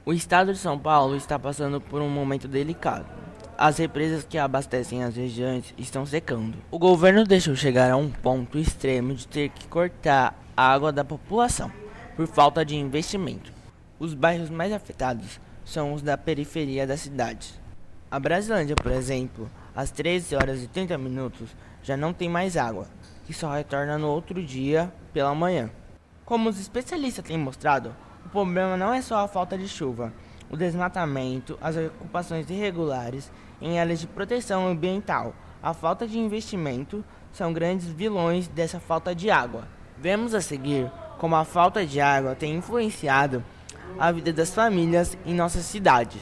O estado de São Paulo está passando por um momento delicado. As represas que abastecem as regiões estão secando. O governo deixou chegar a um ponto extremo de ter que cortar a água da população por falta de investimento. Os bairros mais afetados são os da periferia da cidade. A Brasilândia, por exemplo, às 13 horas e 30 minutos já não tem mais água, que só retorna no outro dia pela manhã. Como os especialistas têm mostrado, o problema não é só a falta de chuva, o desmatamento, as ocupações irregulares em áreas de proteção ambiental, a falta de investimento são grandes vilões dessa falta de água. Vemos a seguir como a falta de água tem influenciado a vida das famílias em nossas cidades.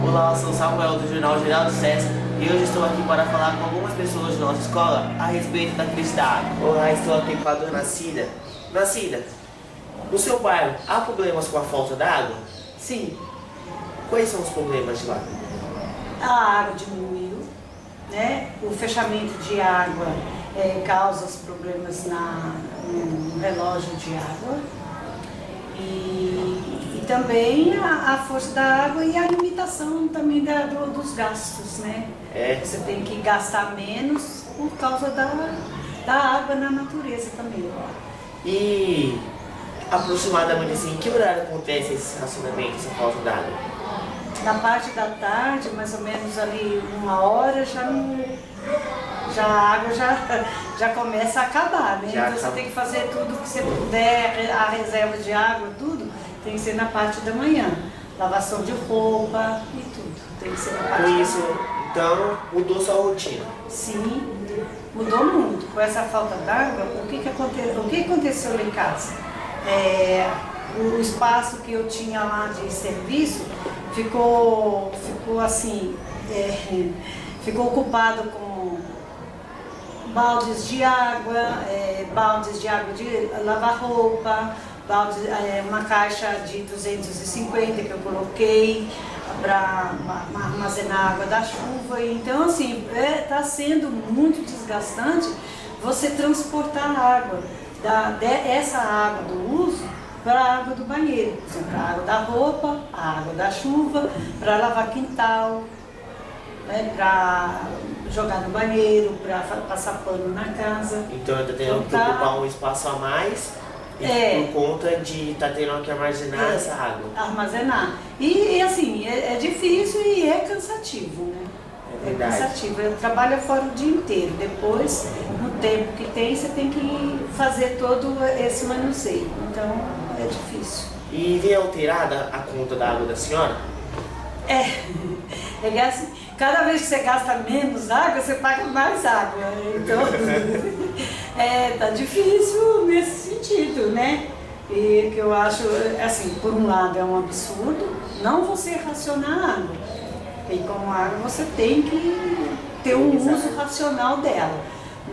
Olá, eu sou Samuel do Jornal Geral do SESC e hoje estou aqui para falar com algumas pessoas de nossa escola a respeito da crise da água. Olá, estou aqui com a dona Cida. Dona Cida, no seu bairro há problemas com a falta d'água? Sim, Quais são os problemas de lá? a água diminuiu, né? O fechamento de água causa os problemas no relógio de água e também a força da água e a limitação também dos gastos, né? Você tem que gastar menos por causa da água na natureza também. E aproximadamente assim, em que horário acontece esse racionamento, essa falta d'água? Na parte da tarde, mais ou menos ali 1 hora, a água já começa a acabar, né? Então você tem que fazer tudo que você puder, a reserva de água, tudo, tem que ser na parte da manhã. Lavação de roupa e tudo, tem que ser na parte Com da isso, manhã. então, mudou sua rotina? Sim, mudou muito. Com essa falta d'água, o que aconteceu lá em casa? O espaço que eu tinha lá de serviço ficou assim, ficou ocupado com baldes de água de lavar roupa, uma caixa de 250 que eu coloquei para armazenar água da chuva. Então assim, está sendo muito desgastante você transportar a água, essa água do uso para a água do banheiro, por exemplo, a água da roupa, a água da chuva, para lavar quintal, né, para jogar no banheiro, para passar pano na casa. Então eu estou tendo que ocupar um espaço a mais por conta de estar tendo que armazenar essa água. Armazenar. E assim, é difícil e é cansativo, né? É verdade. Cansativo. Eu trabalho fora o dia inteiro. Depois, no tempo que tem, você tem que fazer todo esse manuseio. Então, é difícil. E vem alterada a conta da água da senhora? É assim, cada vez que você gasta menos água, você paga mais água. Então, tá difícil nesse sentido, né? E que eu acho, assim, por um lado é um absurdo não você racionar a água. E com água você tem que ter um uso racional dela.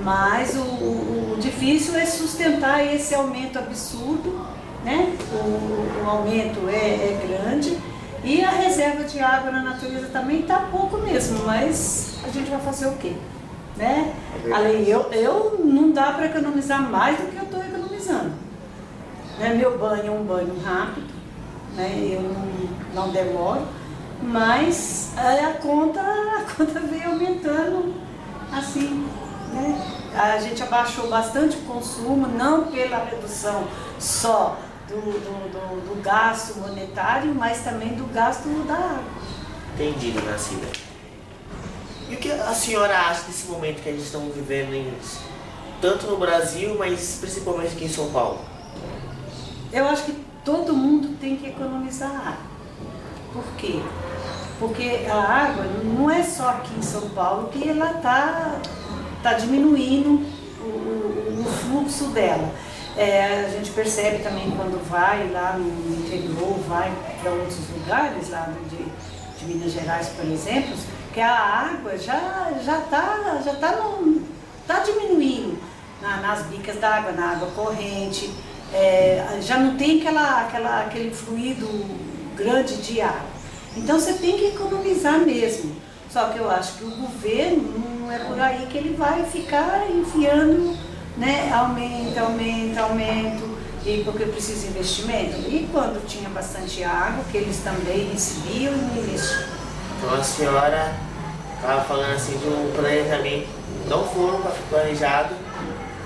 Mas o difícil é sustentar esse aumento absurdo, né? O aumento é grande e a reserva de água na natureza também está pouco mesmo, mas a gente vai fazer o quê? Né? Além, eu não dá para economizar mais do que eu estou economizando. Né? Meu banho é um banho rápido, né? Eu não demoro. Mas a conta veio aumentando assim, né? A gente abaixou bastante o consumo, não pela redução só do gasto monetário, mas também do gasto da água. Entendi, dona Cida. E o que a senhora acha desse momento que a gente está vivendo, tanto no Brasil, mas principalmente aqui em São Paulo? Eu acho que todo mundo tem que economizar água. Por quê? Porque a água não é só aqui em São Paulo que ela tá diminuindo o fluxo dela. A gente percebe também quando vai lá no interior, vai para outros lugares, lá de Minas Gerais, por exemplo, que a água já tá diminuindo nas bicas d'água, na água corrente, já não tem aquele fluido grande de água. Então você tem que economizar mesmo. Só que eu acho que o governo não é por aí que ele vai ficar enfiando, né, aumento. e porque precisa de investimento. E quando tinha bastante água, que eles também recebiam e não investiam. Então a senhora estava falando assim de um planejamento, não foram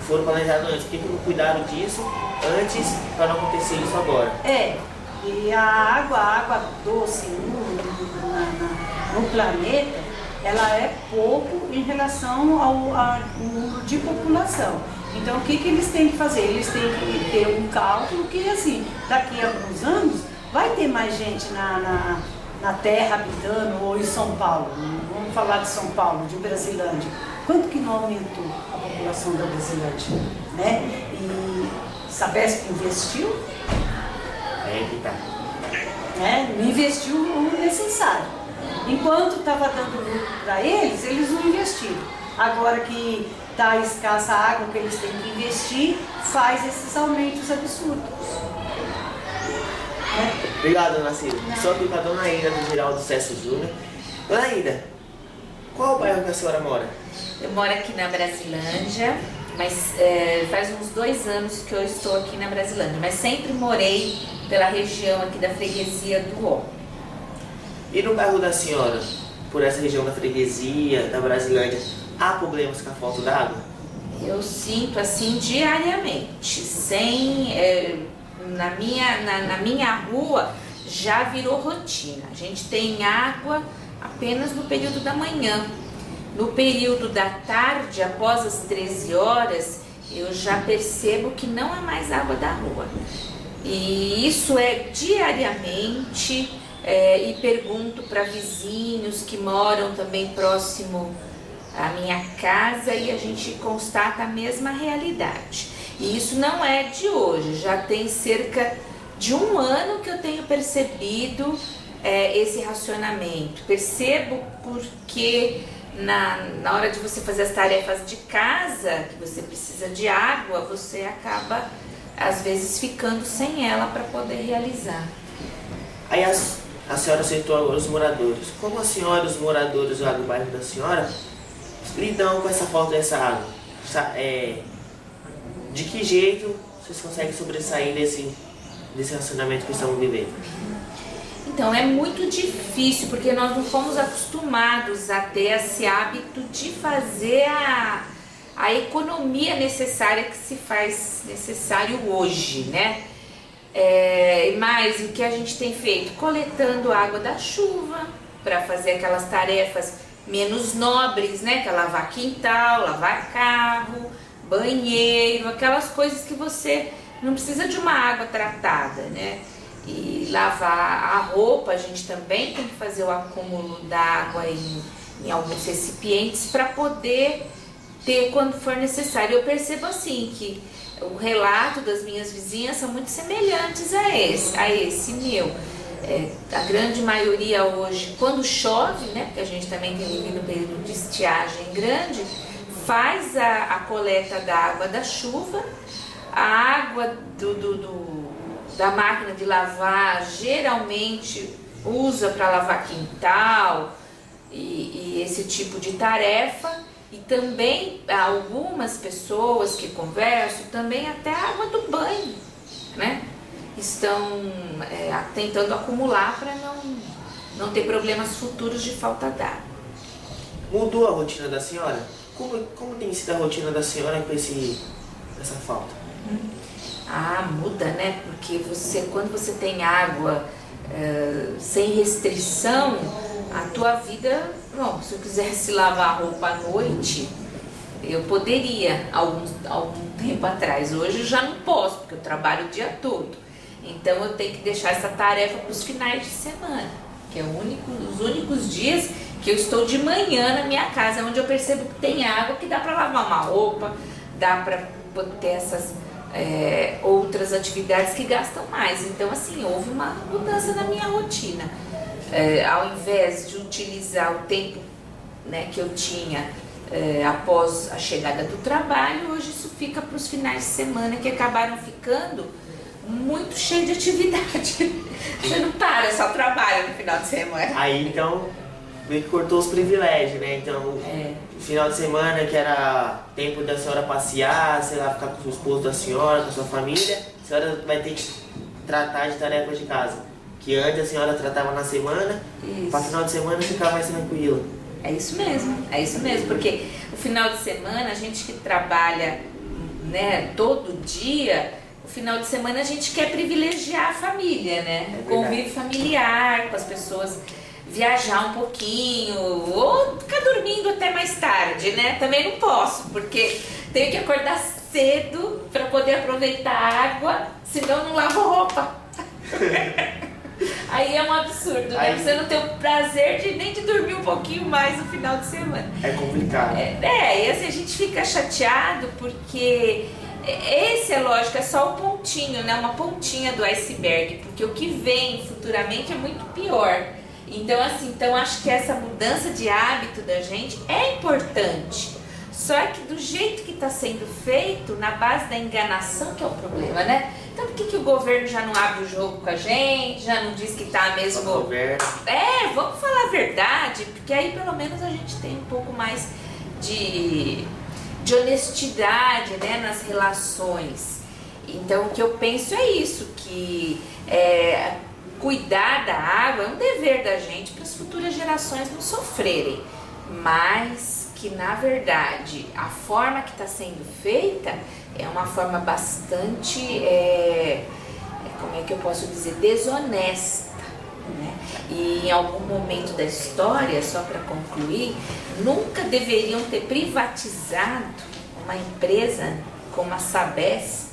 foram planejados antes, porque não cuidaram disso antes para não acontecer isso agora. E a água doce no planeta, ela é pouco em relação ao número de população. Então o que eles têm que fazer? Eles têm que ter um cálculo que assim, daqui a alguns anos vai ter mais gente na Terra habitando, ou em São Paulo. Vamos falar de São Paulo, de Brasilândia. Quanto que não aumentou a população da Brasilândia? Né? E Sabesp investiu? Que tá. Né? Não investiu o necessário. Enquanto estava dando lucro para eles não investiram. Agora que está escassa a água que eles têm que investir, faz esses aumentos absurdos. Obrigado, dona Cida. Estou aqui com a dona Ida do Geraldo César Júnior. Dona Ida, qual o bairro que a senhora mora? Eu moro aqui na Brasilândia, mas faz uns 2 anos que eu estou aqui na Brasilândia, mas sempre morei pela região aqui da freguesia do Ó. E no bairro da senhora, por essa região da freguesia, da Brasilândia, há problemas com a falta d'água? Eu sinto assim diariamente, na minha rua já virou rotina. A gente tem água apenas no período da manhã. No período da tarde, após as 13 horas, eu já percebo que não há mais água da rua. E isso é diariamente, e pergunto para vizinhos que moram também próximo à minha casa e a gente constata a mesma realidade. E isso não é de hoje, já tem cerca de 1 ano que eu tenho percebido esse racionamento. Percebo porque na hora de você fazer as tarefas de casa, que você precisa de água, você acaba às vezes ficando sem ela para poder realizar. Aí a senhora citou os moradores. Como a senhora e os moradores lá do bairro da senhora lidam com essa falta dessa água? De que jeito vocês conseguem sobressair desse racionamento que estamos vivendo? Então, é muito difícil, porque nós não fomos acostumados a ter esse hábito de fazer a economia necessária que se faz necessário hoje, né? Mas o que a gente tem feito? Coletando água da chuva para fazer aquelas tarefas menos nobres, né? Que é lavar quintal, lavar carro, banheiro, aquelas coisas que você não precisa de uma água tratada, né? E lavar a roupa, a gente também tem que fazer o acúmulo da água em alguns recipientes para poder ter quando for necessário. Eu percebo assim que o relato das minhas vizinhas são muito semelhantes a esse meu. A grande maioria hoje, quando chove, né, porque a gente também tem vivido um período de estiagem grande, faz a coleta da água da chuva, a água da máquina de lavar geralmente usa para lavar quintal e esse tipo de tarefa. E também algumas pessoas que converso, também até a água do banho, né? Estão tentando acumular para não ter problemas futuros de falta d'água. Mudou a rotina da senhora? Como tem sido a rotina da senhora com essa falta? Muda, né? Porque quando você tem água sem restrição, a tua vida, se eu quisesse lavar a roupa à noite, eu poderia algum tempo atrás. Hoje eu já não posso, porque eu trabalho o dia todo. Então eu tenho que deixar essa tarefa para os finais de semana, que é os únicos dias que eu estou de manhã na minha casa, onde eu percebo que tem água, que dá para lavar uma roupa, dá para ter essas outras atividades que gastam mais. Então assim, houve uma mudança na minha rotina. Ao invés de utilizar o tempo, né, que eu tinha após a chegada do trabalho, hoje isso fica para os finais de semana, que acabaram ficando muito cheios de atividade. Você não para, só trabalha no final de semana. Aí então meio que cortou os privilégios, né? Então, É. final de semana que era tempo da senhora passear, sei lá, ficar com o esposo da senhora, com a sua família, a senhora vai ter que tratar de tarefas de casa. Que antes a senhora tratava na semana, Isso. para final de semana ficar mais tranquilo. É isso mesmo, porque o final de semana, a gente que trabalha, né, todo dia, o final de semana a gente quer privilegiar a família, né? O convívio familiar com as pessoas, viajar um pouquinho, ou ficar dormindo até mais tarde, né? Também não posso, porque tenho que acordar cedo para poder aproveitar a água, senão não lavo roupa. Aí é um absurdo, né? Aí- Você não tem o prazer nem de dormir um pouquinho mais no final de semana. É complicado. E assim, a gente fica chateado porque esse, é lógico, é só o pontinho, né? Uma pontinha do iceberg, porque o que vem futuramente é muito pior. Então, assim, então acho que essa mudança de hábito da gente é importante. Só que do jeito que está sendo feito, na base da enganação, que é o problema, né? Então por que o governo já não abre o jogo com a gente, já não diz que tá mesmo... vamos falar a verdade, porque aí pelo menos a gente tem um pouco mais de honestidade, né, nas relações. Então o que eu penso é isso, que cuidar da água é um dever da gente para as futuras gerações não sofrerem, mas que na verdade a forma que está sendo feita é uma forma bastante, como é que eu posso dizer, desonesta, né? E em algum momento da história, só para concluir, nunca deveriam ter privatizado uma empresa como a Sabesp,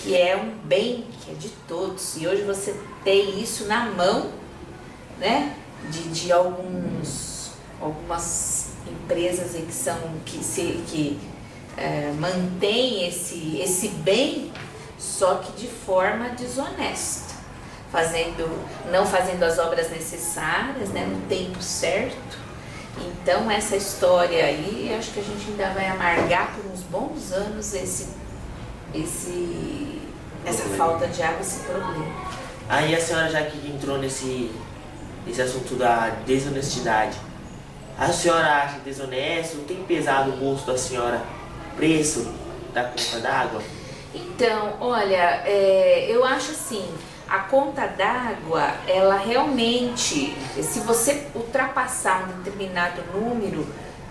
que é um bem que é de todos, e hoje você tem isso na mão, né, de algumas empresas aí que mantém esse bem, só que de forma desonesta, não fazendo as obras necessárias, né, no tempo certo. Então essa história aí, acho que a gente ainda vai amargar por uns bons anos essa falta de água, esse problema. Aí a senhora, já que entrou nesse assunto da desonestidade, a senhora acha desonesto? Tem pesado o bolso da senhora o preço da conta d'água? Então, olha, eu acho assim, a conta d'água, ela realmente, se você ultrapassar um determinado número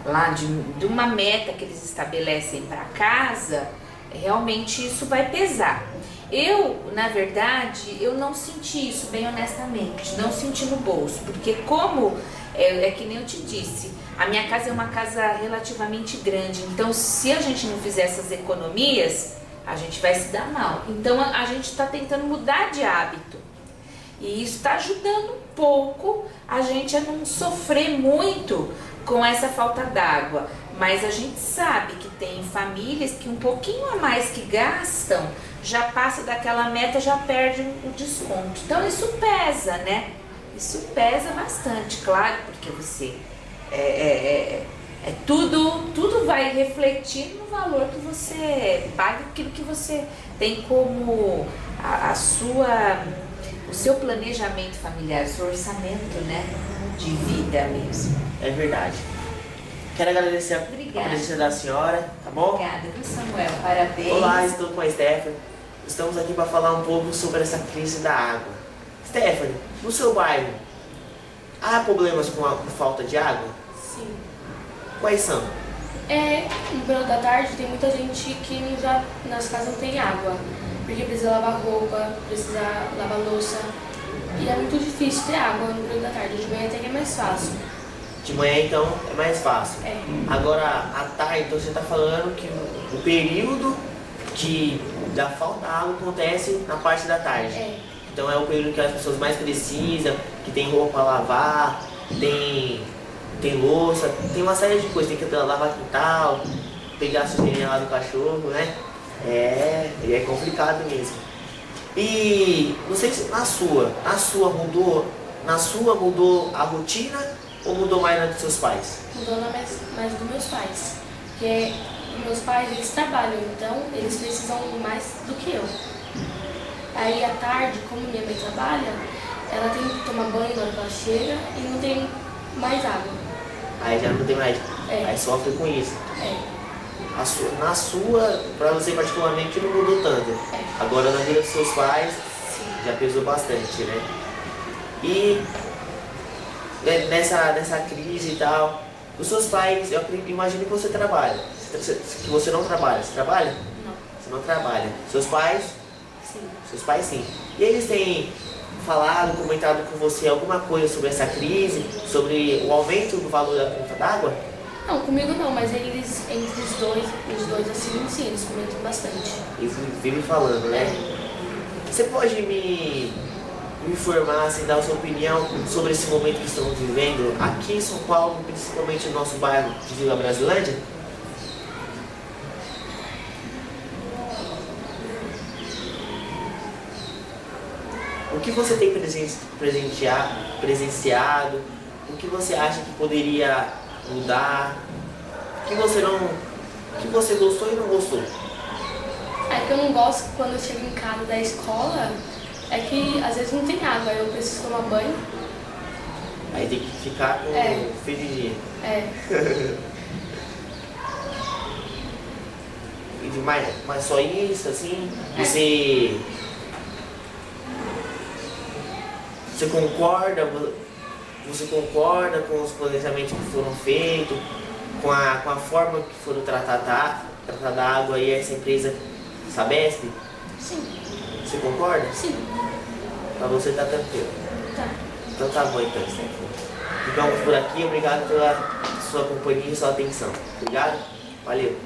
lá de uma meta que eles estabelecem para casa, realmente isso vai pesar. Eu, na verdade, eu não senti isso, bem honestamente, não senti no bolso, porque como, é que nem eu te disse, a minha casa é uma casa relativamente grande, então se a gente não fizer essas economias, a gente vai se dar mal. Então a gente está tentando mudar de hábito, e isso está ajudando um pouco a gente a não sofrer muito com essa falta d'água. Mas a gente sabe que tem famílias que um pouquinho a mais que gastam, já passa daquela meta, já perde o desconto. Então isso pesa, né? Isso pesa bastante, claro, porque você tudo vai refletir no valor que você paga, aquilo que você tem como o seu planejamento familiar, o seu orçamento, né, de vida mesmo. É verdade. Quero agradecer a presença da senhora, tá bom? Obrigada, viu, Samuel? Parabéns. Olá, estou com a Stephanie. Estamos aqui para falar um pouco sobre essa crise da água. Stephanie, no seu bairro, há problemas com a falta de água? Sim. Quais são? No período da tarde tem muita gente que nas casas não tem água, porque precisa lavar roupa, precisa lavar louça, e é muito difícil ter água no período da tarde. De manhã até que é mais fácil. De manhã, então, é mais fácil. É. Agora, à tarde, então você está falando que o período da falta de água acontece na parte da tarde. Então é o período que as pessoas mais precisam, que tem roupa para lavar, tem louça, tem uma série de coisas, tem que lavar quintal, pegar a sujeirinha lá do cachorro, né? É complicado mesmo. E não sei se na sua mudou a rotina ou mudou mais na dos seus pais? Mudou mais dos meus pais, porque meus pais, eles trabalham, então eles precisam mais do que eu. Aí à tarde, como minha mãe trabalha, ela tem que tomar banho na hora que ela chega e não tem mais água. Aí já não tem mais. É. Aí sofre com isso. É. Na sua, pra você particularmente, não mudou tanto. É. Agora na vida dos seus pais, Sim. já pesou bastante, né? E nessa crise e tal, os seus pais, eu imagino que você trabalha. Que você não trabalha. Você trabalha? Não. Você não trabalha. Seus pais? Sim. Seus pais sim. E eles têm falado, comentado com você alguma coisa sobre essa crise, sobre o aumento do valor da conta d'água? Não, comigo não, mas eles, entre os dois assim, sim, eles comentam bastante. Eles vivem falando, né? É. Você pode me informar, assim, dar a sua opinião sobre esse momento que estamos vivendo aqui em São Paulo, principalmente no nosso bairro de Vila Brasilândia? O que você tem presenciado? O que você acha que poderia mudar? O que você gostou e não gostou? É que eu não gosto quando eu chego em casa da escola, é que às vezes não tem água, aí eu preciso tomar banho. Aí tem que ficar com fim de dia. É. E demais, mas só isso, assim, você concorda com os planejamentos que foram feitos, com a forma que foram tratada a água e essa empresa Sabesp? Sim. Você concorda? Sim. Pra você tá tranquilo. Tá. Então tá bom então. Ficamos por aqui, obrigado pela sua companhia e sua atenção. Obrigado? Valeu.